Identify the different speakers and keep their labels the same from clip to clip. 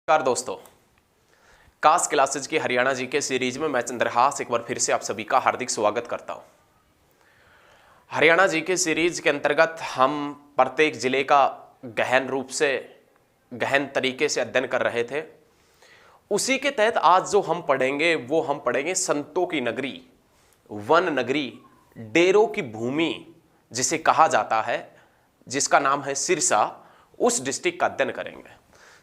Speaker 1: नमस्कार दोस्तों, कास क्लासेज की हरियाणा जीके सीरीज में मैं चंद्रहास एक बार फिर से आप सभी का हार्दिक स्वागत करता हूं। हरियाणा जीके सीरीज के अंतर्गत हम प्रत्येक जिले का गहन तरीके से अध्ययन कर रहे थे। उसी के तहत आज जो हम पढ़ेंगे संतों की नगरी, वन नगरी, डेरों की भूमि जिसे कहा जाता है, जिसका नाम है सिरसा, उस डिस्ट्रिक्ट का अध्ययन करेंगे।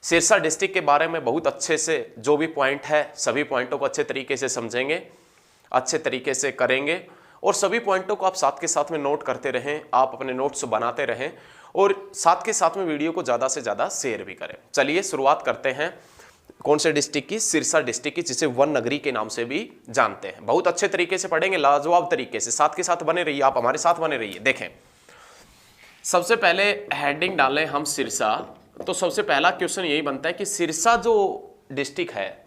Speaker 1: सिरसा डिस्ट्रिक्ट के बारे में बहुत अच्छे से जो भी पॉइंट है सभी पॉइंटों को अच्छे तरीके से समझेंगे, अच्छे तरीके से करेंगे और सभी पॉइंटों को आप साथ के साथ में नोट करते रहें, आप अपने नोट्स बनाते रहें और साथ के साथ में वीडियो को ज़्यादा से ज़्यादा शेयर भी करें। चलिए शुरुआत करते हैं कौन से डिस्ट्रिक्ट की, सिरसा डिस्ट्रिक्ट की, जिसे वन नगरी के नाम से भी जानते हैं। बहुत अच्छे तरीके से पढ़ेंगे, लाजवाब तरीके से, साथ के साथ बने रहिए, आप हमारे साथ बने रहिए। देखें, सबसे पहले हेडिंग डालें हम सिरसा, तो सबसे पहला क्वेश्चन यही बनता है कि सिरसा जो डिस्ट्रिक्ट है,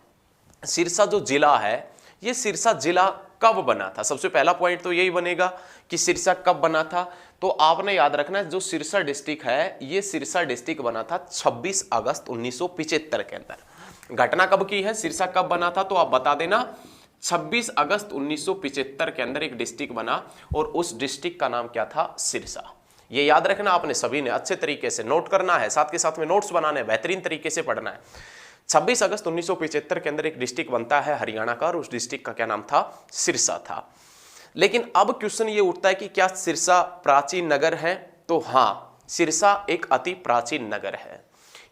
Speaker 1: सिरसा जो जिला है, ये सिरसा जिला कब बना था। सबसे पहला पॉइंट तो यही बनेगा कि सिरसा कब बना था। तो आपने याद रखना है, जो सिरसा डिस्ट्रिक्ट है, ये सिरसा डिस्ट्रिक्ट बना था 26 अगस्त 1975 के अंदर। घटना कब की है, सिरसा कब बना था, तो आप बता देना। 26 अगस्त 1975 के अंदर एक डिस्ट्रिक्ट बना और उस डिस्ट्रिक्ट का नाम क्या था, सिरसा। ये याद रखना आपने सभी ने, अच्छे तरीके से नोट करना है, साथ के साथ में नोट्स बनाने, बेहतरीन तरीके से पढ़ना है। 26 अगस्त 1975 के अंदर एक डिस्ट्रिक्ट बनता है हरियाणा का और उस डिस्ट्रिक्ट का क्या नाम था, सिरसा था। लेकिन अब क्वेश्चन ये उठता है कि क्या सिरसा प्राचीन नगर है, तो हाँ, सिरसा एक अति प्राचीन नगर है।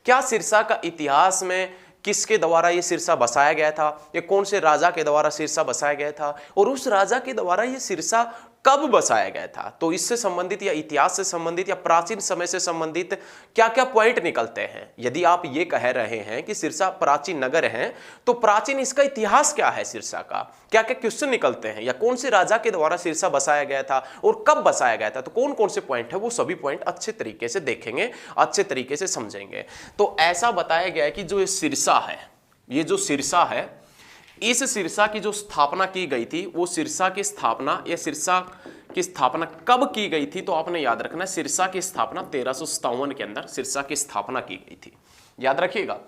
Speaker 1: क्या सिरसा का इतिहास में किसके द्वारा ये सिरसा बसाया गया था, या कौन से राजा के द्वारा सिरसा बसाया गया था, और उस राजा के द्वारा ये सिरसा कब बसाया गया था, तो इससे संबंधित या इतिहास से संबंधित या प्राचीन समय से संबंधित क्या क्या पॉइंट निकलते हैं। यदि आप ये कह रहे हैं कि सिरसा प्राचीन नगर है, तो प्राचीन इसका इतिहास क्या है, सिरसा का क्या क्या क्वेश्चन निकलते हैं, या कौन से राजा के द्वारा सिरसा बसाया गया था और कब बसाया गया था, तो कौन कौन से पॉइंट है, वो सभी पॉइंट अच्छे तरीके से देखेंगे, अच्छे तरीके से समझेंगे। तो ऐसा बताया गया है कि जो ये सिरसा है, ये जो सिरसा है, इस सिरसा की जो स्थापना की गई थी, वो सिरसा की स्थापना या सिरसा की स्थापना कब की गई थी, तो आपने याद रखना है, सिरसा की स्थापना 1357 के अंदर सिरसा की स्थापना की गई थी। याद रखिएगा,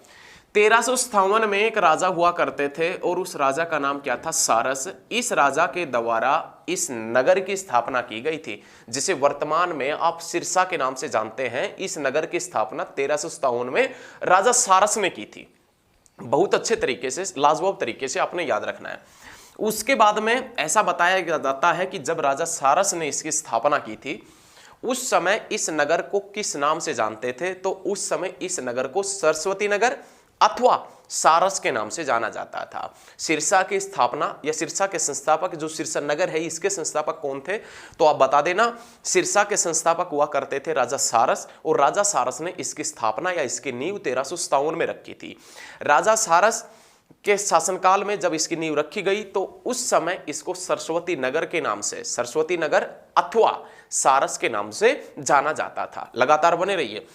Speaker 1: 1357 में एक राजा हुआ करते थे और उस राजा का नाम क्या था, सारस। इस राजा के द्वारा इस नगर की स्थापना की गई थी, जिसे वर्तमान में आप सिरसा के नाम से जानते हैं। इस नगर की स्थापना 1357 में राजा सारस ने की थी। बहुत अच्छे तरीके से, लाजवाब तरीके से आपने याद रखना है। उसके बाद में ऐसा बताया जाता है कि जब राजा सारस ने इसकी स्थापना की थी, उस समय इस नगर को किस नाम से जानते थे, तो उस समय इस नगर को सरस्वती नगर अथवा सारस के नाम से जाना जाता था। सिरसा की स्थापना या सिरसा के संस्थापक, जो सिरसा नगर है, इसके संस्थापक कौन थे, तो आप बता देना। सिरसा के संस्थापक हुआ करते थे राजा सारस, और राजा सारस ने इसकी स्थापना या इसकी नींव 1357 में रखी थी। राजा सारस के शासनकाल में जब इसकी नींव रखी गई, तो उस समय इसको सरस्वती नगर के नाम से, सरस्वती नगर अथवा सारस के नाम से जाना जाता था। लगातार बने रहिए।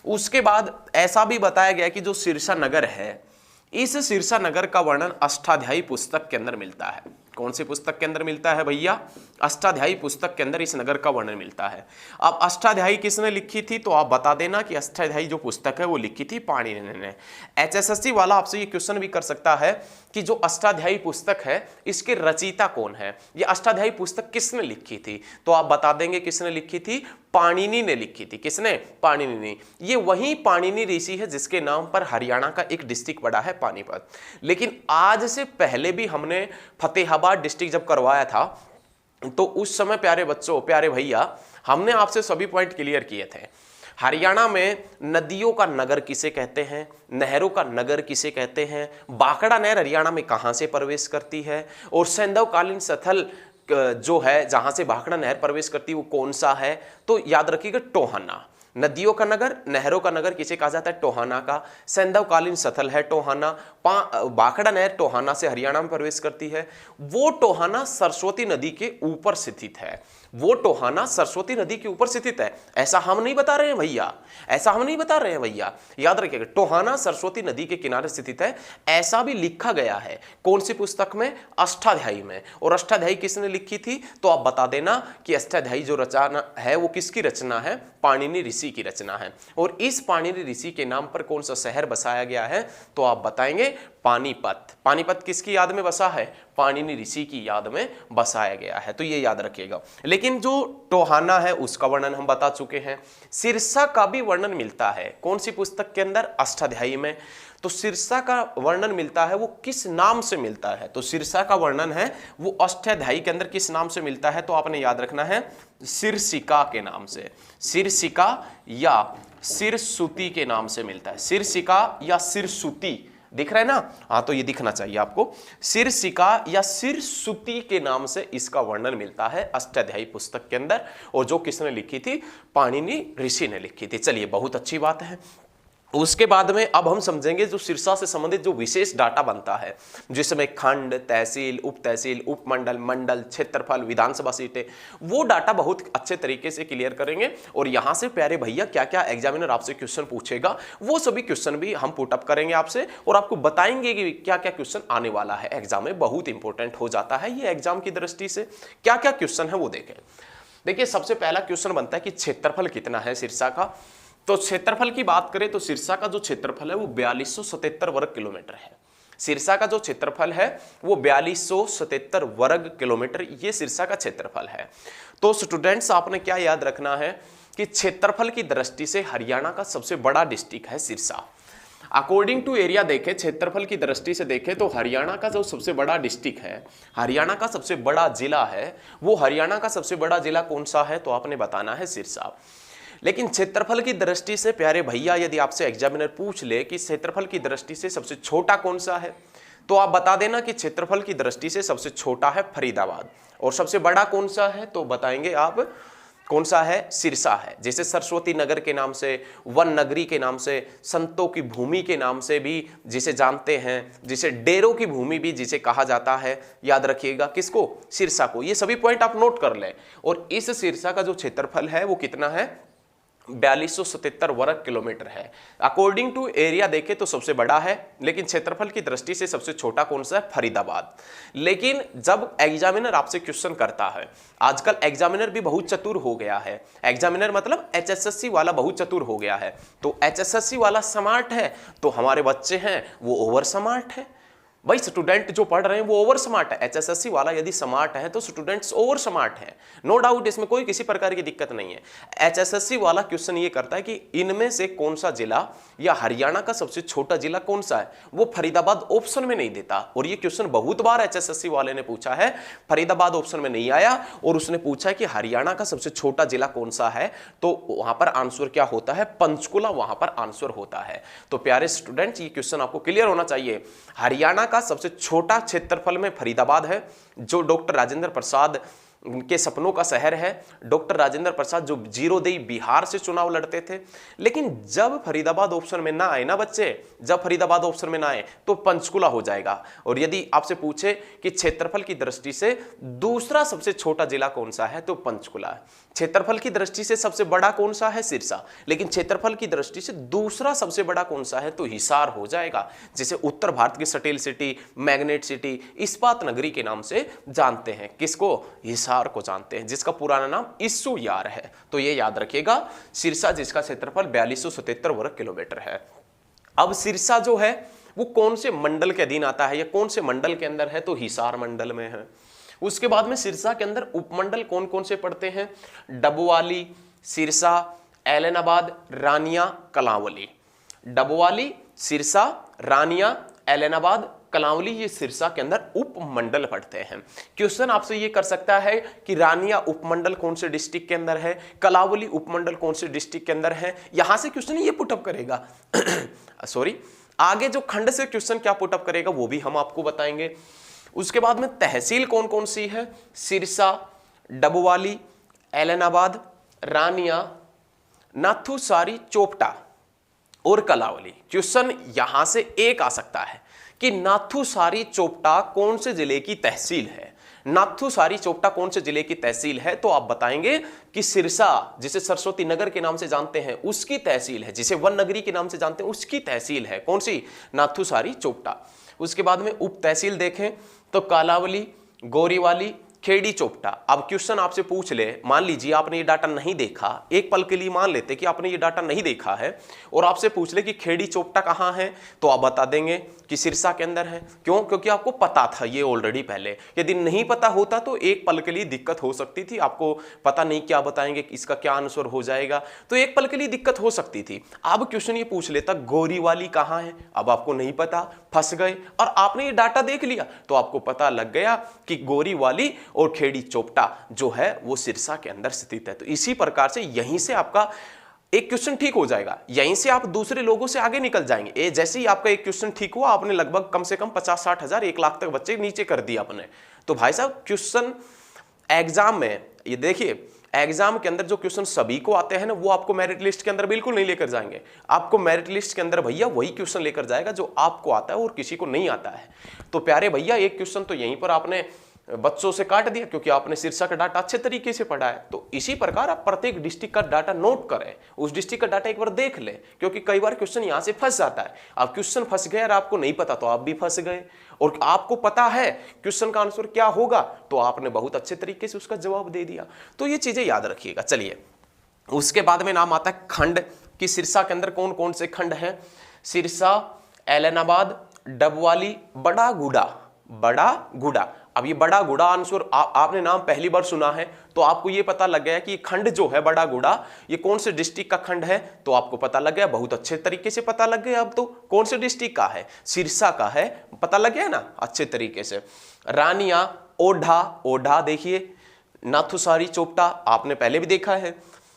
Speaker 1: उसके बाद ऐसा भी बताया गया कि जो सिरसा नगर है, इस सिरसा नगर का वर्णन अष्टाध्यायी पुस्तक के अंदर मिलता है। कौन सी पुस्तक के अंदर मिलता है भैया, अष्टाध्यायी पुस्तक के अंदर इस नगर का वर्णन मिलता है। अब अष्टाध्यायी किसने लिखी थी, तो आप बता देना कि अष्टाध्यायी जो पुस्तक है वो लिखी थी पाणिनि ने। एचएसएससी वाला आपसे ये क्वेश्चन भी कर सकता है कि जो अष्टाध्यायी पुस्तक है, इसके रचयिता कौन है, ये अष्टाध्यायी पुस्तक किसने लिखी थी, तो आप बता देंगे किसने लिखी थी, पाणिनि ने लिखी थी। किसने, पाणिनि ने। ये वही पाणिनि ऋषि है जिसके नाम पर हरियाणा का एक डिस्ट्रिक्ट पड़ा है, पानीपत। लेकिन आज से पहले भी हमने फतेहाबाद डिस्ट्रिक्ट जब करवाया था, तो उस समय प्यारे बच्चों, प्यारे भैया, हमने आपसे सभी पॉइंट क्लियर किए थे। हरियाणा में नदियों का नगर किसे कहते हैं, नहरों का नगर किसे कहते हैं, बाकड़ा नहर हरियाणा में कहां से प्रवेश करती है, और सैंधवकालीन स्थल जो है जहां से भाखड़ा नहर प्रवेश करती है वो कौन सा है, तो याद रखिएगा, टोहाना। नदियों का नगर, नहरों का नगर किसे कहा जाता है, टोहाना का। सैंधवकालीन स्थल है टोहाना। भाखड़ा नहर टोहाना से हरियाणा में प्रवेश करती है। वो टोहाना सरस्वती नदी के ऊपर स्थित है। वो टोहाना सरस्वती नदी के ऊपर स्थित है। ऐसा हम नहीं बता रहे हैं भैया, ऐसा हम नहीं बता रहे हैं भैया, याद रखिएगा टोहाना सरस्वती नदी के किनारे स्थित है, ऐसा भी लिखा गया है। कौन सी पुस्तक में? अष्टाध्यायी में। और अष्टाध्यायी किसने लिखी थी? तो आप बता देना कि अष्टाध्यायी जो रचना है वो किसकी रचना है? पाणिनि ऋषि की रचना है। और इस पाणिनि ऋषि के नाम पर कौन सा शहर बसाया गया है? तो आप बताएंगे पानीपत। पानीपत किसकी याद में बसा है? पाणिनि ऋषि की याद में बसाया गया है, तो ये याद रखिएगा। लेकिन जो टोहाना है उसका वर्णन हम बता चुके हैं। सिरसा का भी वर्णन मिलता है, कौन सी पुस्तक के अंदर? अष्टाध्यायी में। तो सिरसा का वर्णन मिलता है, वो किस नाम से मिलता है? तो सिरसा का वर्णन है वो अष्टाध्यायी के अंदर किस नाम से मिलता है? तो आपने याद रखना है सिरसिका के नाम से। सिरसिका या सिरसुती के नाम से मिलता है। सिरसिका या सिरसुती दिख रहा है ना? हाँ, तो ये दिखना चाहिए आपको। सिरसिका या सिरसुती के नाम से इसका वर्णन मिलता है अष्टाध्यायी पुस्तक के अंदर, और जो किसने लिखी थी? पाणिनि ऋषि ने लिखी थी। चलिए, बहुत अच्छी बात है। उसके बाद में अब हम समझेंगे जो सिरसा से संबंधित जो विशेष डाटा बनता है, जिसमें खंड, तहसील, उप तहसील, उपमंडल, मंडल, क्षेत्रफल, विधानसभा सीटें, वो डाटा बहुत अच्छे तरीके से क्लियर करेंगे। और यहां से प्यारे भैया क्या क्या एग्जामिनर आपसे क्वेश्चन पूछेगा, वो सभी क्वेश्चन भी हम पुट अप करेंगे आपसे, और आपको बताएंगे कि क्या क्या क्वेश्चन आने वाला है एग्जाम में। बहुत इंपॉर्टेंट हो जाता है ये एग्जाम की दृष्टि से। क्या क्या क्वेश्चन है वो देखें। देखिए, सबसे पहला क्वेश्चन बनता है कि क्षेत्रफल कितना है सिरसा का। तो क्षेत्रफल की बात करें तो सिरसा का जो क्षेत्रफल है वो 4277 वर्ग किलोमीटर है। सिरसा का जो क्षेत्रफल है वो 4277 वर्ग किलोमीटर, ये सिरसा का क्षेत्रफल है। तो स्टूडेंट्स, आपने क्या याद रखना है कि क्षेत्रफल की दृष्टि से हरियाणा का सबसे बड़ा डिस्ट्रिक्ट है सिरसा। अकॉर्डिंग टू एरिया देखें, क्षेत्रफल की दृष्टि से देखें तो हरियाणा का जो सबसे बड़ा डिस्ट्रिक्ट है, हरियाणा का सबसे बड़ा जिला है, वो हरियाणा का सबसे बड़ा जिला कौन सा है? तो आपने बताना है सिरसा। लेकिन क्षेत्रफल की दृष्टि से प्यारे भैया यदि आपसे एग्जामिनर पूछ ले कि क्षेत्रफल की दृष्टि से सबसे छोटा कौन सा है, तो आप बता देना कि क्षेत्रफल की दृष्टि से सबसे छोटा है फरीदाबाद। और सबसे बड़ा कौन सा है? तो बताएंगे आप कौन सा है? सिरसा है। जैसे सरस्वती नगर के नाम से, वन नगरी के नाम से, संतों की भूमि के नाम से भी जिसे जानते हैं, जिसे डेरों की भूमि भी जिसे कहा जाता है, याद रखिएगा किसको? सिरसा को। ये सभी पॉइंट आप नोट कर लें। और इस सिरसा का जो क्षेत्रफल है वो कितना है? 4277 वर्ग किलोमीटर है। अकॉर्डिंग टू एरिया देखें तो सबसे बड़ा है, लेकिन क्षेत्रफल की दृष्टि से सबसे छोटा कौन सा है? फरीदाबाद। लेकिन जब एग्जामिनर आपसे क्वेश्चन करता है, आजकल एग्जामिनर भी बहुत चतुर हो गया है। एग्जामिनर मतलब एचएसएससी वाला बहुत चतुर हो गया है। तो एचएसएससी वाला स्मार्ट है तो हमारे बच्चे हैं वो ओवर स्मार्ट है। भाई, स्टूडेंट जो पढ़ रहे हैं वो ओवर स्मार्ट है। एचएसएससी वाला यदि स्मार्ट है तो स्टूडेंट्स ओवर स्मार्ट है, नो डाउट, इसमें कोई किसी प्रकार की दिक्कत नहीं है। एचएसएससी वाला क्वेश्चन ये करता है कि इनमें से कौन सा जिला या हरियाणा का सबसे छोटा जिला कौन सा है, वो फरीदाबाद ऑप्शन में नहीं देता। और ये क्वेश्चन बहुत बार एचएसएससी वाले ने पूछा है, फरीदाबाद ऑप्शन में नहीं आया, और उसने पूछा कि हरियाणा का सबसे छोटा जिला कौन सा है, तो वहां पर आंसर क्या होता है? पंचकुला वहां पर आंसर होता है। तो प्यारे स्टूडेंट्स, ये क्वेश्चन आपको क्लियर होना चाहिए। हरियाणा का सबसे छोटा क्षेत्रफल में फरीदाबाद है, जो डॉक्टर राजेंद्र प्रसाद के सपनों का शहर है। डॉक्टर राजेंद्र प्रसाद जो जीरोदेई बिहार से चुनाव लड़ते थे। लेकिन जब फरीदाबाद ऑप्शन में ना आए ना बच्चे, जब फरीदाबाद ऑप्शन में ना आए तो पंचकुला हो जाएगा। और यदि आपसे पूछे कि क्षेत्रफल की दृष्टि से दूसरा सबसे छोटा जिला कौन सा है, तो पंचकुला है। क्षेत्रफल की दृष्टि से सबसे बड़ा कौन सा है? सिरसा। लेकिन क्षेत्रफल की दृष्टि से दूसरा सबसे बड़ा कौन सा है? तो हिसार हो जाएगा, जिसे उत्तर भारत की स्टील सिटी, मैग्नेट सिटी, इस्पात नगरी के नाम से जानते हैं। किसको? हिसार को जानते हैं, जिसका पुराना नाम इस्सू यार है। तो ये याद रखिएगा, सिरसा जिसका क्षेत्रफल 4277 वर्ग किलोमीटर है। अब सिरसा जो है वो कौन से मंडल के अधीन आता है या कौन से मंडल के अंदर है? तो हिसार मंडल में है। उसके बाद में सिरसा के अंदर उपमंडल कौन कौन से पड़ते हैं? डबवाली, सिरसा, एलनाबाद, रानिया, कलांवली। डबवाली, सिरसा, रानिया, एलनाबाद, कलांवली, ये सिरसा के अंदर उपमंडल पड़ते हैं। क्वेश्चन आपसे ये कर सकता है कि रानिया उपमंडल कौन से डिस्ट्रिक्ट के अंदर है, कलांवली उपमंडल कौन से डिस्ट्रिक्ट के अंदर है। यहां से क्वेश्चन ये पुटअप करेगा सॉरी, आगे जो खंड से क्वेश्चन क्या पुटअप करेगा वो भी हम आपको बताएंगे। उसके बाद में तहसील कौन कौन सी है? सिरसा, डबवाली, एलनाबाद, रानिया, नाथुसारी, चोपटा और कलांवली। क्वेश्चन यहां से एक आ सकता है कि नाथुसारी चोपटा कौन से जिले की तहसील है। नाथुसारी चोपटा कौन से जिले की तहसील है? तो आप बताएंगे कि सिरसा, जिसे सरस्वती नगर के नाम से जानते हैं, उसकी तहसील है। जिसे वन नगरी के नाम से जानते हैं, उसकी तहसील है कौन सी? नाथुसारी चोपटा। उसके बाद में उप तहसील देखें तो कालावली, गोरीवाली, खेड़ी चोपटा। अब क्वेश्चन आपसे पूछ ले, मान लीजिए आपने ये डाटा नहीं देखा, एक पल के लिए मान लेते कि आपने ये डाटा नहीं देखा है, और आपसे पूछ ले कि खेड़ी चोपटा कहाँ है, तो आप बता देंगे कि सिरसा के अंदर है। क्यों? क्योंकि आपको पता था ये ऑलरेडी पहले। यदि नहीं पता होता तो एक पल के लिए दिक्कत हो सकती थी, आपको पता नहीं क्या बताएंगे, इसका क्या आंसर हो जाएगा, तो एक पल के लिए दिक्कत हो सकती थी। अब क्वेश्चन ये पूछ लेता गोरीवाली कहाँ है, अब आपको नहीं पता, फंस गए, और आपने ये डाटा देख लिया तो आपको पता लग गया कि गोरीवाली और खेड़ी चोपटा जो है वो सिरसा के अंदर स्थित है। तो इसी प्रकार से यहीं से आपका एक क्वेश्चन ठीक हो जाएगा, यहीं से आप दूसरे लोगों से आगे निकल जाएंगे। जैसे ही आपका एक क्वेश्चन ठीक हुआ, आपने लगभग कम से कम 50-60 हजार 1 लाख तक बच्चे नीचे कर दिया आपने। तो भाई साहब क्वेश्चन एग्जाम में, ये देखिए एग्जाम के अंदर जो क्वेश्चन सभी को आते हैं ना, वो आपको मेरिट लिस्ट के अंदर बिल्कुल नहीं लेकर जाएंगे। आपको मेरिट लिस्ट के अंदर भैया वही क्वेश्चन लेकर जाएगा जो आपको आता है और किसी को नहीं आता है। तो प्यारे भैया एक क्वेश्चन तो यहीं पर आपने बच्चों से काट दिया, क्योंकि आपने सिरसा का डाटा अच्छे तरीके से पढ़ा है। तो इसी प्रकार आप प्रत्येक डिस्ट्रिक्ट का डाटा नोट करें, उस डिस्ट्रिक्ट का डाटा एक बार देख लें, क्योंकि कई बार क्वेश्चन यहां से फंस जाता है। आप क्वेश्चन फंस गए और आपको नहीं पता तो आप भी फंस गए, और आपको पता है क्वेश्चन का आंसर क्या होगा तो आपने बहुत अच्छे तरीके से उसका जवाब दे दिया। तो ये चीजें याद रखिएगा। चलिए उसके बाद में नाम आता है खंड कि सिरसा के अंदर कौन कौन से खंड हैं। सिरसा, एलनाबाद, डबवाली, बड़ा गुड़ा। अब ये बड़ा गुड़ा आंसर आपने नाम पहली बार सुना है तो आपको ये पता लग गया कि ये खंड जो है बड़ा गुड़ा ये कौन से डिस्ट्रिक्ट का खंड है, तो आपको पता लग गया, बहुत अच्छे तरीके से पता लग गया। अब तो कौन से डिस्ट्रिक्ट का है? सिरसा का है, पता लग गया ना अच्छे तरीके से। रानिया, ओढ़ा देखिए, नाथुसारी चोपटा आपने पहले भी देखा है।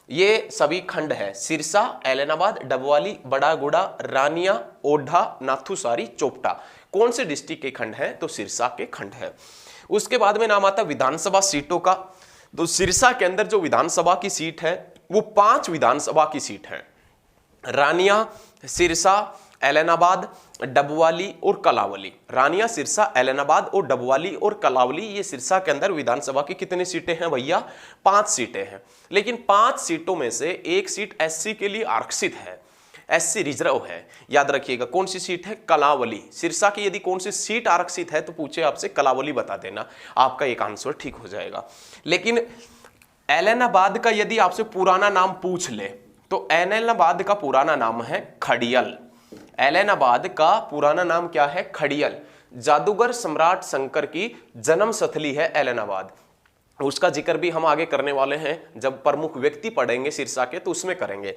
Speaker 1: ये सभी खंड है, सिरसा, एलनाबाद, डबवाली, बड़ा गुड़ा, रानिया, ओढ़ा, नाथुसारी चोपटा। कौन से डिस्ट्रिक्ट के खंड है? तो सिरसा के खंड है। उसके बाद में नाम आता है विधानसभा सीटों का। तो सिरसा के अंदर जो विधानसभा की सीट है वो 5 विधानसभा की सीट है। रानिया, सिरसा, एलनाबाद, डबवाली और कलावली। रानिया, सिरसा, एलनाबाद और डबवाली और कलावली, ये सिरसा के अंदर विधानसभा की कितनी सीटें हैं भैया? 5 सीटें हैं। लेकिन 5 सीटों में से एक सीट एससी के लिए आरक्षित है, एससी रिजर्व है। याद रखिएगा कौन सी सीट है? कलावली। सिरसा की यदि कौन सी सीट आरक्षित है तो पूछे आपसे कलावली बता देना, आपका एक आंसर ठीक हो जाएगा। लेकिन एलनाबाद का यदि आपसे पुराना नाम पूछ ले तो एलनाबाद का पुराना नाम है खड़ियल। एलनाबाद का पुराना नाम क्या है? खड़ियल। जादूगर सम्राट शंकर की जन्म स्थली है एलनाबाद। उसका जिक्र भी हम आगे करने वाले हैं, जब प्रमुख व्यक्ति पढ़ेंगे सिरसा के तो उसमें करेंगे।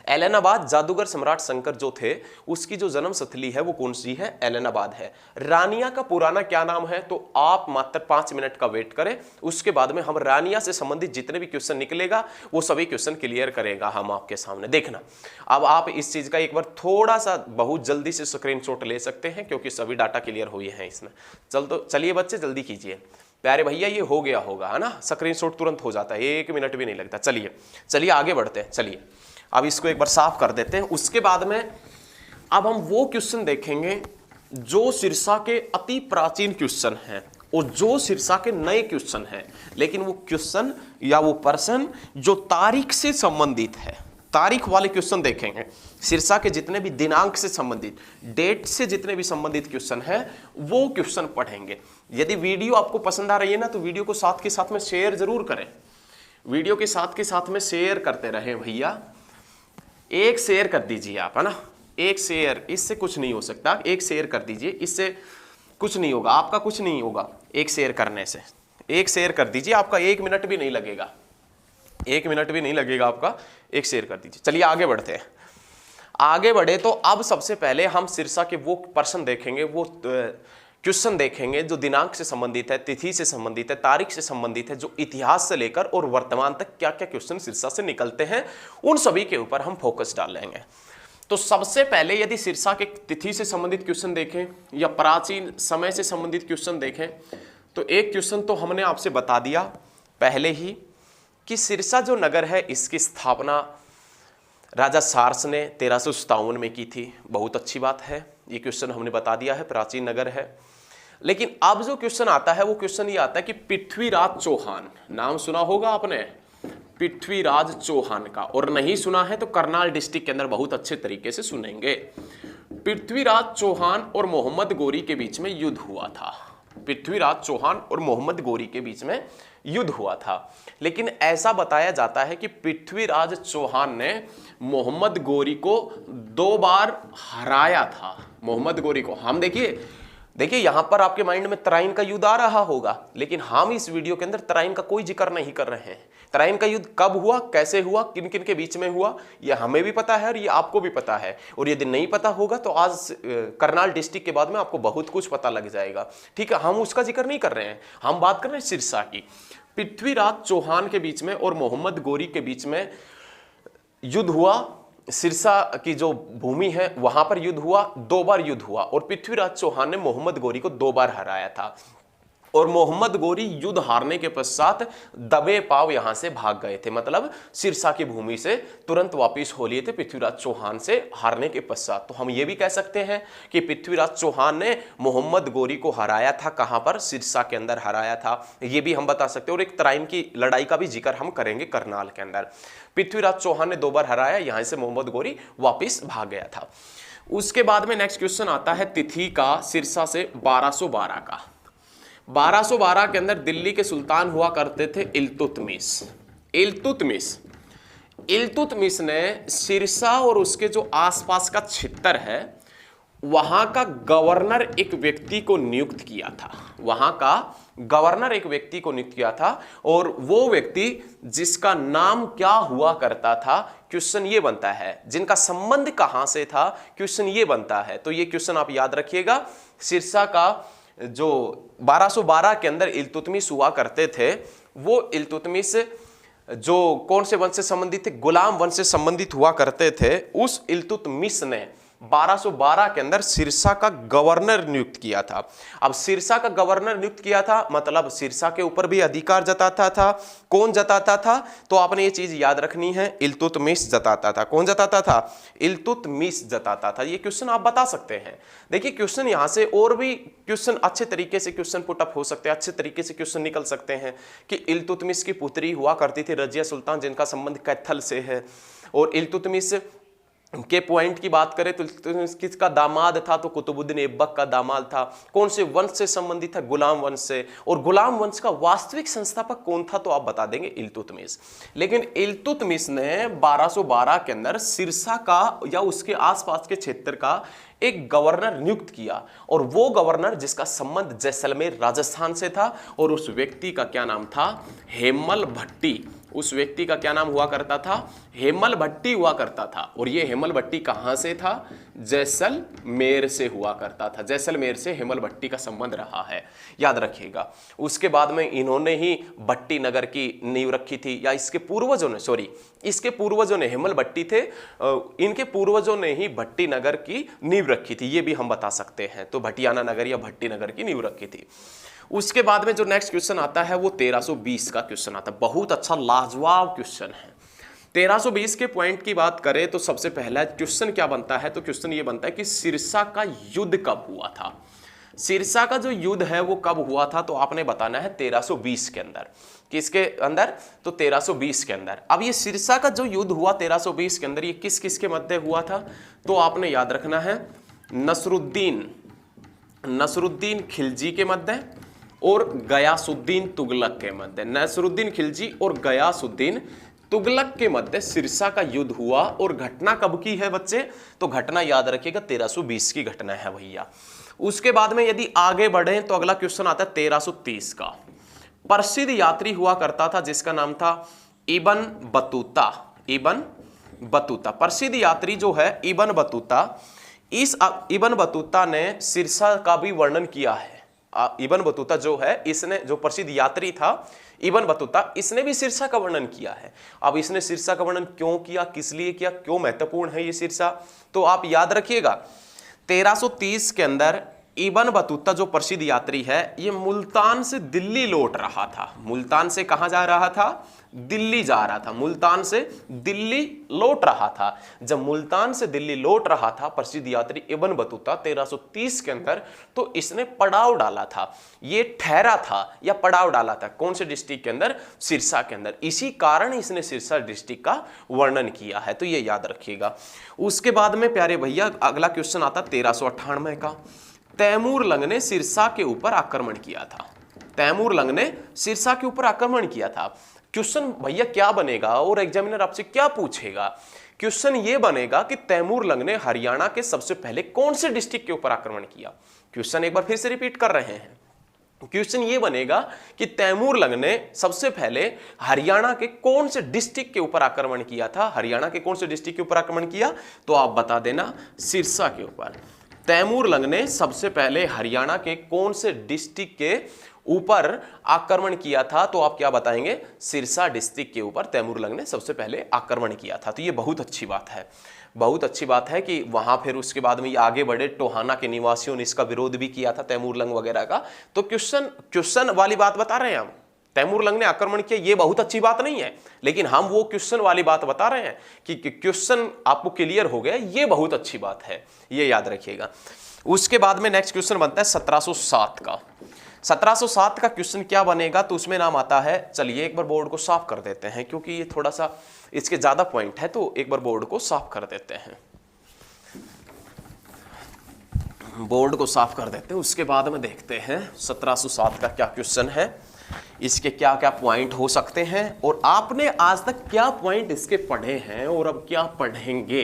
Speaker 1: एलनाबाद, जादूगर सम्राट शंकर जो थे उसकी जो जन्म स्थली है वो कौन सी है? एलनाबाद है। रानिया का पुराना क्या नाम है? तो आप मात्र 5 मिनट का वेट करें, उसके बाद में हम रानिया से संबंधित जितने भी क्वेश्चन निकलेगा वो सभी क्वेश्चन क्लियर करेगा हम आपके सामने। देखना अब आप इस चीज का एक बार थोड़ा सा बहुत जल्दी से स्क्रीनशॉट ले सकते हैं, क्योंकि सभी डाटा क्लियर हुए हैं इसमें। चलिए बच्चे जल्दी कीजिए। प्यारे भैया ये हो गया होगा, है ना? स्क्रीनशॉट तुरंत हो जाता है, 1 मिनट भी नहीं लगता। चलिए आगे बढ़ते हैं। चलिए अब इसको एक बार साफ कर देते हैं। उसके बाद में अब हम वो क्वेश्चन देखेंगे जो सिरसा के अति प्राचीन क्वेश्चन हैं और जो सिरसा के नए क्वेश्चन हैं, लेकिन वो क्वेश्चन या वो प्रश्न जो तारीख से संबंधित है, तारीख वाले क्वेश्चन देखेंगे। सिरसा के जितने भी दिनांक से संबंधित, डेट से जितने भी संबंधित क्वेश्चन हैं वो क्वेश्चन पढ़ेंगे। यदि वीडियो आपको पसंद आ रही है ना तो वीडियो को साथ के साथ में शेयर जरूर करें, वीडियो के साथ में शेयर करते रहें भैया। एक शेयर कर दीजिए आप, है ना? एक शेयर, इससे कुछ नहीं हो सकता, एक शेयर कर दीजिए, इससे कुछ नहीं होगा, आपका कुछ नहीं होगा एक शेयर करने से। एक शेयर कर दीजिए, आपका 1 मिनट भी नहीं लगेगा, 1 मिनट भी नहीं लगेगा आपका, एक शेयर कर दीजिए। चलिए आगे बढ़ते हैं। आगे बढ़े तो अब सबसे पहले हम सिरसा के वो प्रश्न देखेंगे, वो क्वेश्चन देखेंगे जो दिनांक से संबंधित है, तिथि से संबंधित है, तारीख से संबंधित है, जो इतिहास से लेकर और वर्तमान तक क्या क्या क्वेश्चन सिरसा से निकलते हैं, उन सभी के ऊपर हम फोकस डालेंगे। तो सबसे पहले यदि सिरसा के तिथि से संबंधित क्वेश्चन देखें या प्राचीन समय से संबंधित क्वेश्चन देखें तो एक क्वेश्चन तो हमने आपसे बता दिया पहले ही कि सिरसा जो नगर है इसकी स्थापना राजा सार्स ने 1357 में की थी। बहुत अच्छी बात है, ये क्वेश्चन हमने बता दिया है, प्राचीन नगर है। लेकिन अब जो क्वेश्चन आता है वो क्वेश्चन ये आता है कि पृथ्वीराज चौहान, नाम सुना होगा आपने पृथ्वीराज चौहान का, और नहीं सुना है तो करनाल डिस्ट्रिक्ट के अंदर बहुत अच्छे तरीके से सुनेंगे। पृथ्वीराज चौहान और मोहम्मद गोरी के बीच में युद्ध हुआ था। पृथ्वीराज चौहान और मोहम्मद गोरी के बीच में युद्ध हुआ था, लेकिन ऐसा बताया जाता है कि पृथ्वीराज चौहान ने मोहम्मद गोरी को 2 बार हराया था। मोहम्मद गोरी को हम देखिए यहां पर आपके माइंड में तराइन का युद्ध आ रहा होगा, लेकिन हम इस वीडियो के अंदर तराइन का कोई जिक्र नहीं कर रहे हैं। तराइन का युद्ध कब हुआ, कैसे हुआ, किन किन के बीच में हुआ, यह हमें भी पता है और ये आपको भी पता है। और यदि नहीं पता होगा तो आज करनाल डिस्ट्रिक्ट के बाद में आपको बहुत कुछ पता लग जाएगा। ठीक है, हम उसका जिक्र नहीं कर रहे हैं, हम बात कर रहे हैं सिरसा की। पृथ्वीराज चौहान के बीच में और मोहम्मद गोरी के बीच में युद्ध हुआ। सिरसा की जो भूमि है वहां पर युद्ध हुआ, 2 बार युद्ध हुआ, और पृथ्वीराज चौहान ने मोहम्मद गोरी को 2 बार हराया था। और मोहम्मद गोरी युद्ध हारने के पश्चात दबे पाव यहां से भाग गए थे, मतलब सिरसा की भूमि से तुरंत वापस हो लिए थे पृथ्वीराज चौहान से हारने के पश्चात। तो हम ये भी कह सकते हैं कि पृथ्वीराज चौहान ने मोहम्मद गोरी को हराया था। कहां पर? सिरसा के अंदर हराया था, ये भी हम बता सकते हैं। और एक तराइन की लड़ाई का भी जिक्र हम करेंगे करनाल के अंदर। पृथ्वीराज चौहान ने 2 बार हराया, यहां से मोहम्मद गोरी वापिस भाग गया था। उसके बाद में नेक्स्ट क्वेश्चन आता है तिथि का, सिरसा से 1212 का। 1212 के अंदर दिल्ली के सुल्तान हुआ करते थे इल्तुतमिश। इल्तुतमिश ने सिरसा और उसके जो आसपास का क्षेत्र है वहां का गवर्नर एक व्यक्ति को नियुक्त किया था। वहां का गवर्नर एक व्यक्ति को नियुक्त किया था, और वो व्यक्ति जिसका नाम क्या हुआ करता था, क्वेश्चन ये बनता है। जिनका संबंध कहां से था, क्वेश्चन ये बनता है। तो ये क्वेश्चन आप याद रखिएगा। सिरसा का जो 1212 के अंदर इल्तुतमिश हुआ करते थे, वो इल्तुतमिश जो कौन से वंश से संबंधित थे? गुलाम वंश से संबंधित हुआ करते थे। उस इल्तुतमिश ने 1212 के अंदर सिरसा का गवर्नर नियुक्त किया था। अब सिरसा का गवर्नर नियुक्त किया था, मतलब सिरसा के ऊपर भी अधिकार जताता था। कौन जताता था? तो आपने ये चीज याद रखनी है, इल्तुतमिश जताता था। कौन जताता था? इल्तुतमिश जताता था। ये क्वेश्चन आप बता सकते हैं। देखिए क्वेश्चन यहां से और भी क्वेश्चन अच्छे तरीके से क्वेश्चन पुटअप हो सकते हैं, अच्छे तरीके से क्वेश्चन निकल सकते हैं कि इल्तुतमिश की पुत्री हुआ करती थी रजिया सुल्तान, जिनका संबंध कैथल से है। और इल्तुतमिश के पॉइंट की बात करें तो किसका दामाद था? तो कुतुबुद्दीन ऐबक का दामाद था। कौन से वंश से संबंधित था? गुलाम वंश से। और गुलाम वंश का वास्तविक संस्थापक कौन था? तो आप बता देंगे इल्तुतमिश। लेकिन इल्तुतमिश ने 1212 के अंदर सिरसा का या उसके आसपास के क्षेत्र का एक गवर्नर नियुक्त किया, और वो गवर्नर जिसका संबंध जैसलमेर राजस्थान से था, और उस व्यक्ति का क्या नाम था? हेमल भट्टी। उस व्यक्ति का क्या नाम हुआ करता था? हेमल भट्टी हुआ करता था। और ये हेमल भट्टी कहां से था? जैसलमेर से हुआ करता था। जैसलमेर से हेमल भट्टी का संबंध रहा है, याद रखिएगा। उसके बाद में इन्होंने ही भट्टी नगर की नींव रखी थी, या इसके पूर्वजों ने, इसके पूर्वजों ने, हेमल भट्टी थे, इनके पूर्वजों ने ही भट्टी नगर की नींव रखी थी, ये भी हम बता सकते हैं। तो भटियाना नगर या भट्टी नगर की नींव रखी थी। उसके बाद में जो नेक्स्ट क्वेश्चन आता है वो 1320 का क्वेश्चन आता है। बहुत अच्छा लाजवाब क्वेश्चन है। 1320 के पॉइंट की बात करें तो सबसे पहला क्वेश्चन क्या बनता है? तो क्वेश्चन ये बनता है कि सिरसा का युद्ध कब हुआ था। सिरसा का जो युद्ध है वो कब हुआ था? तो आपने बताना है 1320 के अंदर। किसके अंदर? तो 1320 के अंदर। अब ये सिरसा का जो युद्ध हुआ 1320 के अंदर, ये किस किस के मध्य हुआ था? तो आपने याद रखना है नसरुद्दीन खिलजी के मध्य और गयासुद्दीन तुगलक के मध्य। नसरुद्दीन खिलजी और गयासुद्दीन तुगलक के मध्य सिरसा का युद्ध हुआ। और घटना कब की है बच्चे? तो घटना याद रखिएगा 1320 की घटना है भैया। उसके बाद में यदि आगे बढ़े तो अगला क्वेश्चन आता है 1330 का। प्रसिद्ध यात्री हुआ करता था जिसका नाम था इब्न बतूता। प्रसिद्ध यात्री जो है इब्न बतूता, इस इब्न बतूता ने सिरसा का भी वर्णन किया है। इब्न बतूता जो है, इसने, जो प्रसिद्ध यात्री था इब्न बतूता, इसने भी सिरसा का वर्णन किया है। अब इसने सिरसा का वर्णन क्यों किया, किस लिए किया, क्यों महत्वपूर्ण है ये सिरसा? तो आप याद रखिएगा 1330 के अंदर इब्न बतूता जो प्रसिद्ध यात्री है, ये मुल्तान से दिल्ली लौट रहा था। मुल्तान से कहां जा रहा था? दिल्ली जा रहा था। मुल्तान से दिल्ली लौट रहा था। जब मुल्तान से दिल्ली लौट रहा था प्रसिद्ध यात्री इब्न बतूता 1330 के अंदर, तो इसने पड़ाव डाला था। ये ठहरा था या पड़ाव डाला था कौन से डिस्ट्रिक्ट के अंदर? सिरसा के अंदर। इसी कारण इसने सिरसा डिस्ट्रिक्ट का वर्णन किया है, तो ये याद रखिएगा। उसके बाद में प्यारे भैया अगला क्वेश्चन आता 1398 का। तैमूर लंग ने सिरसा के ऊपर आक्रमण किया था। तैमूर लंग ने सिरसा के ऊपर आक्रमण किया था। क्वेश्चन भैया क्या बनेगा और एग्जामिनर आपसे क्या पूछेगा? क्वेश्चन ये बनेगा कि तैमूर लंग ने हरियाणा के सबसे पहले कौन से डिस्ट्रिक्ट के ऊपर आक्रमण किया। क्वेश्चन एक बार फिर से रिपीट कर रहे हैं। क्वेश्चन ये बनेगा कि तैमूर लंग ने सबसे पहले हरियाणा के कौन से डिस्ट्रिक्ट के ऊपर आक्रमण किया था। हरियाणा के कौन से डिस्ट्रिक्ट के ऊपर आक्रमण किया? तो आप बता देना, सिरसा के ऊपर। तैमूर लंग ने सबसे पहले हरियाणा के कौन से डिस्ट्रिक्ट के ऊपर आक्रमण किया था? तो आप क्या बताएंगे? सिरसा डिस्ट्रिक्ट के ऊपर तैमूर लंग ने सबसे पहले आक्रमण किया था। तो ये बहुत अच्छी बात है, बहुत अच्छी बात है कि वहां फिर उसके बाद में ये आगे बढ़े। टोहाना के निवासियों ने इसका विरोध भी किया था तैमूर लंग वगैरह का। तो क्वेश्चन वाली बात बता रहे हैं हम, तैमूर लंग ने आक्रमण किया, ये बहुत अच्छी बात नहीं है, लेकिन हम वो क्वेश्चन वाली बात बता रहे हैं कि क्वेश्चन आपको क्लियर हो गया, ये बहुत अच्छी बात है, ये याद रखिएगा। उसके बाद में नेक्स्ट क्वेश्चन बनता है 1707 का। 1707 का क्वेश्चन क्या बनेगा? तो उसमें नाम आता है, चलिए एक बार बोर्ड को साफ कर देते हैं क्योंकि ये थोड़ा सा इसके ज्यादा पॉइंट है, तो एक बार बोर्ड को साफ कर देते हैं। बोर्ड को साफ कर देते हैं, उसके बाद में देखते हैं 1707 का क्या क्वेश्चन है, इसके क्या क्या पॉइंट हो सकते हैं और आपने आज तक क्या पॉइंट इसके पढ़े हैं और अब क्या पढ़ेंगे।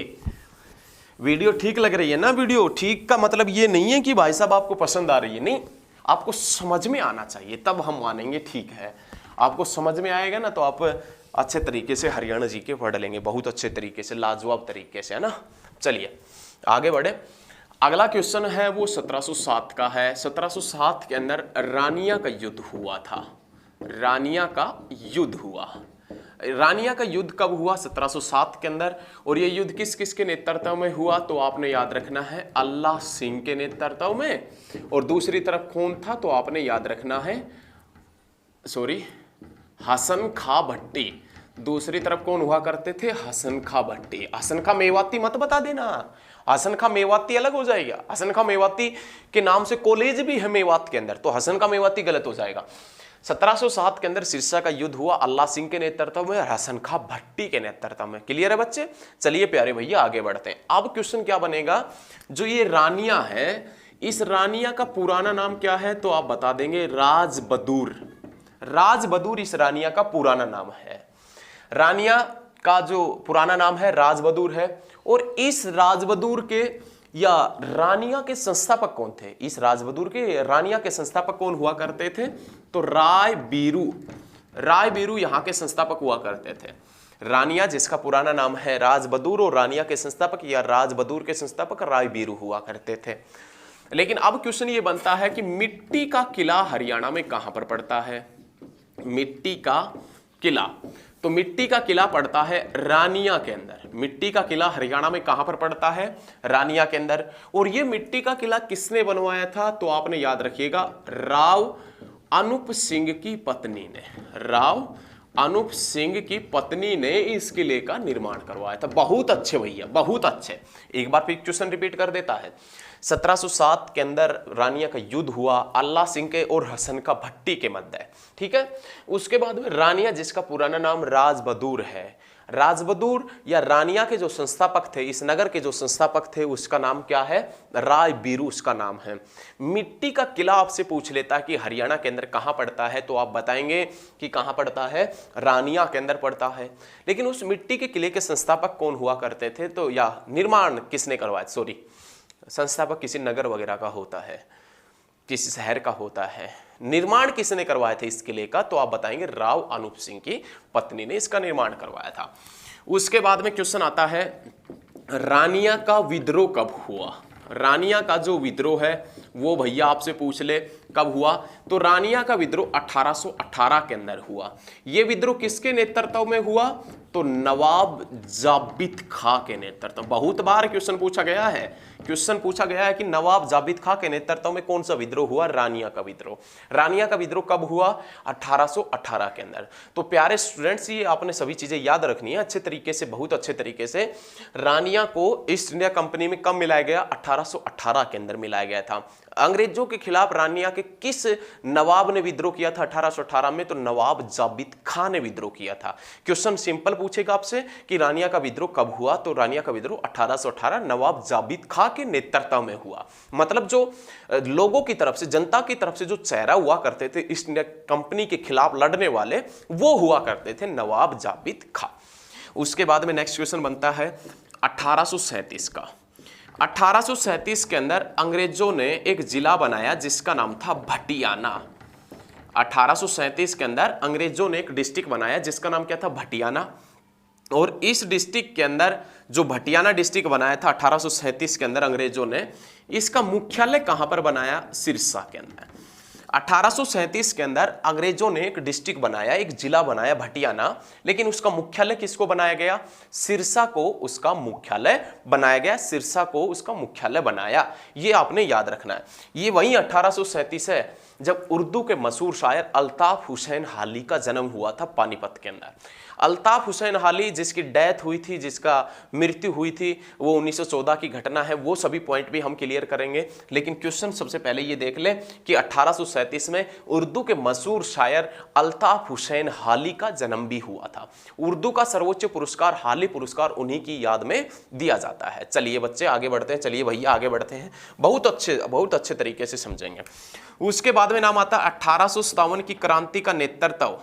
Speaker 1: वीडियो ठीक लग रही है ना? वीडियो ठीक का मतलब ये नहीं है कि भाई साहब आपको पसंद आ रही है, नहीं, आपको समझ में आना चाहिए, तब हम मानेंगे ठीक है। आपको समझ में आएगा ना तो आप अच्छे तरीके से हरियाणा जी के पढ़ लेंगे, बहुत अच्छे तरीके से, लाजवाब तरीके से, है ना। चलिए आगे बढ़े। अगला क्वेश्चन है वो 1707 का है। 1707 के अंदर रानिया का युद्ध हुआ था। रानिया का युद्ध हुआ। रानिया का युद्ध कब हुआ? 1707 के अंदर। और ये युद्ध किस किस के नेतृत्व में हुआ? तो आपने याद रखना है अल्लाह सिंह के नेतृत्व में। और दूसरी तरफ कौन था? तो आपने याद रखना है, सॉरी, हसन खां भट्टी। दूसरी तरफ कौन हुआ करते थे? हसन खां भट्टी। हसन खां मेवाती मत बता देना, हसन खां मेवाती अलग हो जाएगा। हसन खां मेवाती के नाम से कॉलेज भी है मेवात के अंदर, तो हसन खां मेवाती गलत हो जाएगा। 1707 के अंदर सिरसा का युद्ध हुआ अल्लाह सिंह के नेतृत्व में, हसन खां भट्टी के नेतृत्व में। क्लियर है बच्चे? चलिए प्यारे भैया आगे बढ़ते हैं। अब क्वेश्चन क्या बनेगा? जो ये रानिया है, इस रानिया का पुराना नाम क्या है? तो आप बता देंगे राजबदूर। राजबदूर इस रानिया का पुराना नाम है। रानिया का जो पुराना नाम है राजबदूर है। और इस राजबदूर के या रानिया के संस्थापक कौन थे? इस राजबदूर के रानिया के संस्थापक कौन हुआ करते थे? तो राय बीरू। राय बीरू यहाँ के संस्थापक हुआ करते थे। रानिया जिसका पुराना नाम है राजबदूर और रानिया के संस्थापक या राजबदूर के संस्थापक राय बीरू हुआ करते थे। लेकिन अब क्वेश्चन ये बनता है कि मिट्टी का किला हरियाणा में कहां पर पड़ता है? मिट्टी का किला, तो मिट्टी का किला पड़ता है रानिया के अंदर। मिट्टी का किला हरियाणा में कहां पर पड़ता है? रानिया के अंदर। और ये मिट्टी का किला किसने बनवाया था? तो आपने याद रखिएगा राव अनूप सिंह की पत्नी ने। राव अनूप सिंह की पत्नी ने इस किले का निर्माण करवाया था। बहुत अच्छे भैया, बहुत अच्छे। एक बार फिर क्वेश्चन रिपीट कर देता है। 1707 के अंदर रानिया का युद्ध हुआ अल्लाह सिंह के और हसन खां भट्टी के मध्य, ठीक है। उसके बाद में रानिया जिसका पुराना नाम राजबदूर है, राजबदूर या रानिया के जो संस्थापक थे, इस नगर के जो संस्थापक थे, उसका नाम क्या है? राय बीरू उसका नाम है। मिट्टी का किला आपसे पूछ लेता है कि हरियाणा के अंदर कहां पड़ता है, तो आप बताएंगे कि कहां पड़ता है? रानिया के अंदर पड़ता है। लेकिन उस मिट्टी के किले के संस्थापक कौन हुआ करते थे? तो या निर्माण किसने करवाया? सॉरी, संस्थापक किसी नगर वगैरह का होता है, किसी शहर का होता है। निर्माण किसने करवाए थे इस किले का? तो आप बताएंगे राव अनूप सिंह की पत्नी ने इसका निर्माण करवाया था। उसके बाद में क्वेश्चन आता है रानिया का विद्रोह कब हुआ? रानिया का जो विद्रोह है वो भैया आपसे पूछ ले कब हुआ, तो रानिया का विद्रोह 1818 के अंदर हुआ। ये विद्रोह किसके नेतृत्व में हुआ, तो नवाब जाबित खां के नेतृत्व। बहुत बार क्वेश्चन पूछा गया है, कि नवाब जाबित खां के नेतृत्व में कौन सा विद्रोह हुआ, रानिया का विद्रोह। रानिया का विद्रोह कब हुआ, 1818 के अंदर। तो प्यारे स्टूडेंट्स, ये आपने सभी चीजें याद रखनी है अच्छे तरीके से, बहुत अच्छे तरीके से। रानिया को ईस्ट इंडिया कंपनी में कब मिलाया गया, 1818 के अंदर मिलाया गया था। अंग्रेजों के खिलाफ रानिया के किस नवाब ने विद्रोह किया था 1818 में, तो नवाब जाबित खां ने विद्रोह किया था। क्वेश्चन सिंपल पूछेगा आपसे कि रानिया का विद्रोह कब हुआ, तो रानिया का विद्रोह 1818 नवाब जाबित खां के नेतृत्व में हुआ। मतलब जो लोगों की तरफ से, जनता की तरफ से जो चेहरा हुआ करते थे ईस्ट इंडिया कंपनी के खिलाफ लड़ने वाले, वो हुआ करते थे नवाब जाबित खां। उसके बाद में नेक्स्ट क्वेश्चन बनता है 1837 का। 1837 के अंदर अंग्रेजों ने एक जिला बनाया जिसका नाम था भटियाना। 1837 के अंदर अंग्रेजों ने एक डिस्ट्रिक्ट बनाया जिसका नाम क्या था, भटियाना। और इस डिस्ट्रिक्ट के अंदर जो भटियाना डिस्ट्रिक्ट बनाया था 1837 के अंदर अंग्रेजों ने, इसका मुख्यालय कहां पर बनाया, सिरसा के अंदर। 1837 के अंदर अंग्रेजों ने एक डिस्ट्रिक्ट बनाया, एक जिला बनाया भटियाना, लेकिन उसका मुख्यालय किसको बनाया गया, सिरसा को उसका मुख्यालय बनाया गया, सिरसा को उसका मुख्यालय बनाया। ये आपने याद रखना है। ये वही 1837 है जब उर्दू के मशहूर शायर अल्ताफ हुसैन हाली का जन्म हुआ था पानीपत के अंदर। अल्ताफ हुसैन हाली जिसकी डेथ हुई थी, जिसका मृत्यु हुई थी, वो 1914 की घटना है। वो सभी पॉइंट भी हम क्लियर करेंगे, लेकिन क्वेश्चन सबसे पहले ये देख लें कि 1837 में उर्दू के मशहूर शायर अल्ताफ हुसैन हाली का जन्म भी हुआ था। उर्दू का सर्वोच्च पुरस्कार हाली पुरस्कार उन्हीं की याद में दिया जाता है। चलिए बच्चे आगे बढ़ते हैं, चलिए भैया आगे बढ़ते हैं, बहुत अच्छे तरीके से समझेंगे। उसके बाद में नाम आता 1857 की क्रांति का नेतृत्व।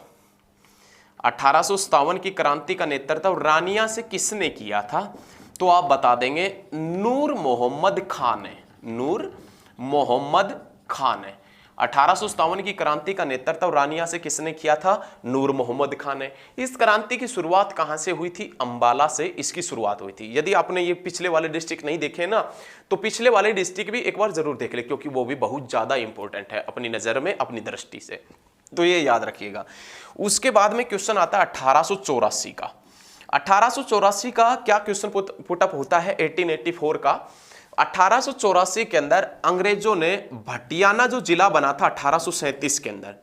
Speaker 1: 1857 की क्रांति का नेतृत्व रानिया से किसने किया था, तो आप बता देंगे नूर मोहम्मद खान ने। नूर मोहम्मद खान ने 1857 की क्रांति का नेतृत्व रानिया से किसने किया था, नूर मोहम्मद खान ने। इस क्रांति की शुरुआत कहां से हुई थी, अंबाला से इसकी शुरुआत हुई थी। यदि आपने ये पिछले वाले डिस्ट्रिक्ट नहीं देखे ना, तो पिछले वाले डिस्ट्रिक्ट भी एक बार जरूर देख ले, क्योंकि वो भी बहुत ज्यादा इंपॉर्टेंट है अपनी नजर में, अपनी दृष्टि से, तो ये याद रखिएगा। उसके बाद में क्वेश्चन आता है 1884 का। 1884 का क्या क्वेश्चन पुटअप होता है 1884 का। 1884 के अंदर अंग्रेजों ने भटियाना जो जिला बना था 1837 के अंदर,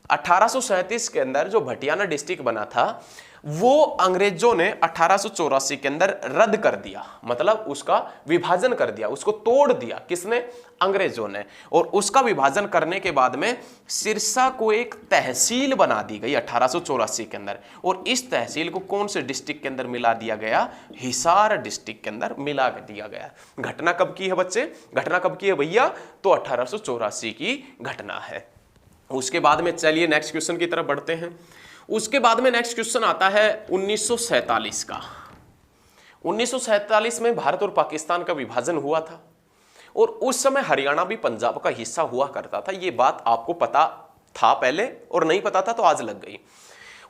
Speaker 1: 1837 के अंदर जो भटियाना डिस्ट्रिक्ट बना था, वो अंग्रेजों ने 1884 के अंदर रद्द कर दिया, मतलब उसका विभाजन कर दिया, उसको तोड़ दिया। किसने, अंग्रेजों ने। और उसका विभाजन करने के बाद में सिरसा को एक तहसील बना दी गई 1884 के अंदर, और इस तहसील को कौन से डिस्ट्रिक्ट के अंदर मिला दिया गया, हिसार डिस्ट्रिक्ट के अंदर मिला दिया गया। घटना कब की है बच्चे, घटना कब की है भैया, तो 1884 की घटना है। उसके बाद में चलिए नेक्स्ट क्वेश्चन की तरफ बढ़ते हैं। उसके बाद में नेक्स्ट क्वेश्चन आता है 1947 का। 1947 में भारत और पाकिस्तान का विभाजन हुआ था, और उस समय हरियाणा भी पंजाब का हिस्सा हुआ करता था। ये बात आपको पता था पहले, और नहीं पता था तो आज लग गई।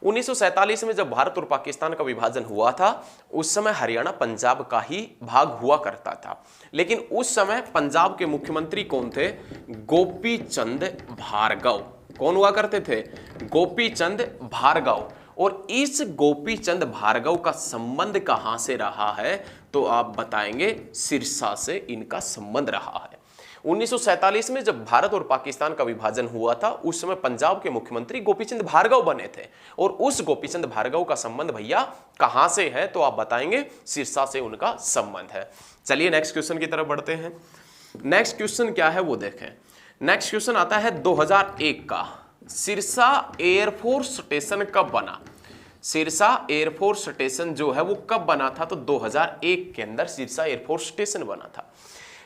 Speaker 1: 1947 में जब भारत और पाकिस्तान का विभाजन हुआ था, उस समय हरियाणा पंजाब का ही भाग हुआ करता था। लेकिन उस समय पंजाब के मुख्यमंत्री कौन थे, गोपी चंद भार्गव। कौन हुआ करते थे, गोपी चंद भार्गव। और इस गोपी चंद भार्गव का संबंध कहां से रहा है, तो आप बताएंगे सिरसा से इनका संबंध रहा है। 1947 में जब भारत और पाकिस्तान का विभाजन हुआ था, उस समय पंजाब के मुख्यमंत्री गोपीचंद भार्गव बने थे, और उस गोपीचंद भार्गव का संबंध भैया कहां से है, तो आप बताएंगे सिरसा से उनका संबंध है। चलिए नेक्स्ट क्वेश्चन की तरफ बढ़ते हैं। नेक्स्ट क्वेश्चन क्या है वो देखें। नेक्स्ट क्वेश्चन आता है 2001 का। सिरसा एयरफोर्स स्टेशन कब बना, सिरसा एयरफोर्स स्टेशन जो है वो कब बना था, तो 2001 के अंदर सिरसा एयरफोर्स स्टेशन बना था।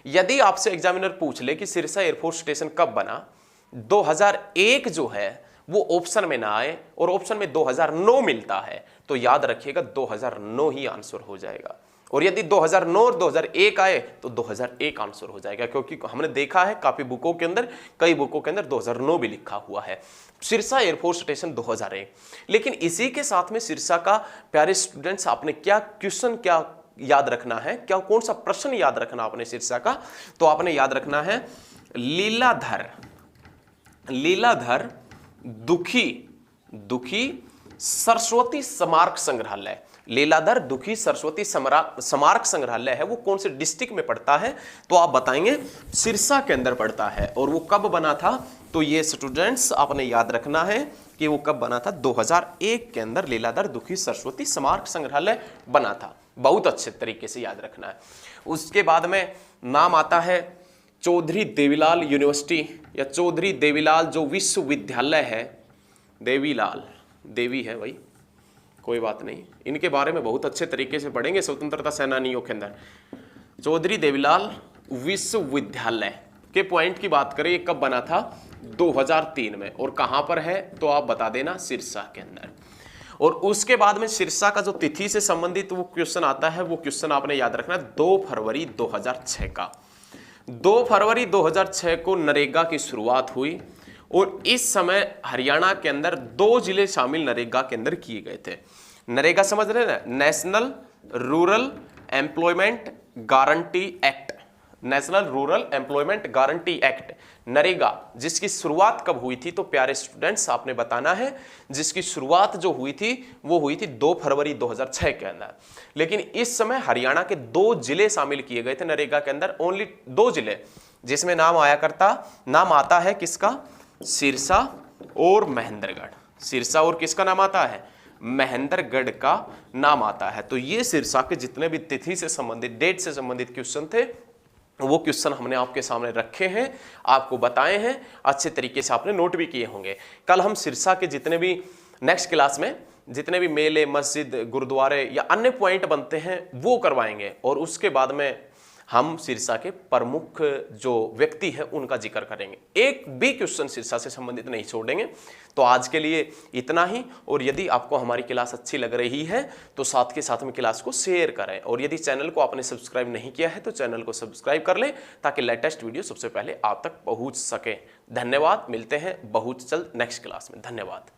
Speaker 1: यदि आपसे एग्जामिनर पूछ ले कि सिरसा एयरफोर्स स्टेशन कब बना, 2001 जो है वो ऑप्शन में ना आए और ऑप्शन में 2009 मिलता है, तो याद रखिएगा 2009 ही आंसर हो जाएगा। और यदि 2009 और 2001 आए तो 2001 आंसर हो जाएगा, क्योंकि हमने देखा है काफी बुकों के अंदर, कई बुकों के अंदर 2009 भी लिखा हुआ है। Sirsa air force station 2001। लेकिन इसी के साथ में सिरसा का प्यारे स्टूडेंट्स आपने क्या क्वेश्चन क्या याद रखना है, क्या कौन सा प्रश्न याद रखना आपने सिरसा का, तो आपने याद रखना है लीलाधर, लीलाधर दुखी, दुखी सरस्वती स्मारक संग्रहालय। लीलाधर दुखी सरस्वती स्मारक संग्रहालय है, वो कौन से डिस्ट्रिक्ट में पड़ता है? तो आप बताएंगे सिरसा के अंदर पड़ता है। और वो कब बना था? तो ये स्टूडेंट्स आपने याद रखना है कि वो कब बना था, 2001 के अंदर लीलाधर दुखी सरस्वती स्मारक संग्रहालय बना था। बहुत अच्छे तरीके से याद रखना है। उसके बाद में नाम आता है चौधरी देवीलाल यूनिवर्सिटी या चौधरी देवीलाल जो विश्वविद्यालय है। देवीलाल, देवी है भाई, कोई बात नहीं, इनके बारे में बहुत अच्छे तरीके से पढ़ेंगे स्वतंत्रता सेनानियों के अंदर। चौधरी देवीलाल विश्वविद्यालय के पॉइंट की बात करें, ये कब बना था? 2003 में। और कहां पर है? तो आप बता देना सिरसा के अंदर। और उसके बाद में सिरसा का जो तिथि से संबंधित वो क्वेश्चन आता है, वो क्वेश्चन आपने याद रखना है 2 फरवरी 2006 का। 2 फरवरी 2006 को नरेगा की शुरुआत हुई और इस समय हरियाणा के अंदर 2 जिले शामिल नरेगा के अंदर किए गए थे। नरेगा समझ रहे हैं ना? National rural employment guarantee act, national rural employment guarantee act NREGA, जिसकी शुरुआत कब हुई थी? तो प्यारे स्टूडेंट्स आपने बताना है, जिसकी शुरुआत जो हुई थी वो हुई थी 2 फरवरी 2006 के अंदर। लेकिन इस समय हरियाणा के 2 जिले शामिल किए गए थे नरेगा के अंदर, ओनली 2 जिले, जिसमें नाम आता है किसका? सिरसा और महेंद्रगढ़। सिरसा और किसका नाम आता है? महेंद्रगढ़ का नाम आता है। तो ये सिरसा के जितने भी तिथि से संबंधित, डेट से संबंधित क्वेश्चन थे, वो क्वेश्चन हमने आपके सामने रखे हैं, आपको बताए हैं, अच्छे तरीके से आपने नोट भी किए होंगे। कल हम सिरसा के जितने भी नेक्स्ट क्लास में जितने भी मेले, मस्जिद, गुरुद्वारे या अन्य पॉइंट बनते हैं वो करवाएंगे। और उसके बाद में हम सिरसा के प्रमुख जो व्यक्ति है उनका जिक्र करेंगे। एक भी क्वेश्चन सिरसा से संबंधित नहीं छोड़ेंगे। तो आज के लिए इतना ही। और यदि आपको हमारी क्लास अच्छी लग रही है तो साथ के साथ में क्लास को शेयर करें। और यदि चैनल को आपने सब्सक्राइब नहीं किया है तो चैनल को सब्सक्राइब कर लें, ताकि लेटेस्ट वीडियो सबसे पहले आप तक पहुंच सके। धन्यवाद, मिलते हैं बहुत जल्द नेक्स्ट क्लास में। धन्यवाद।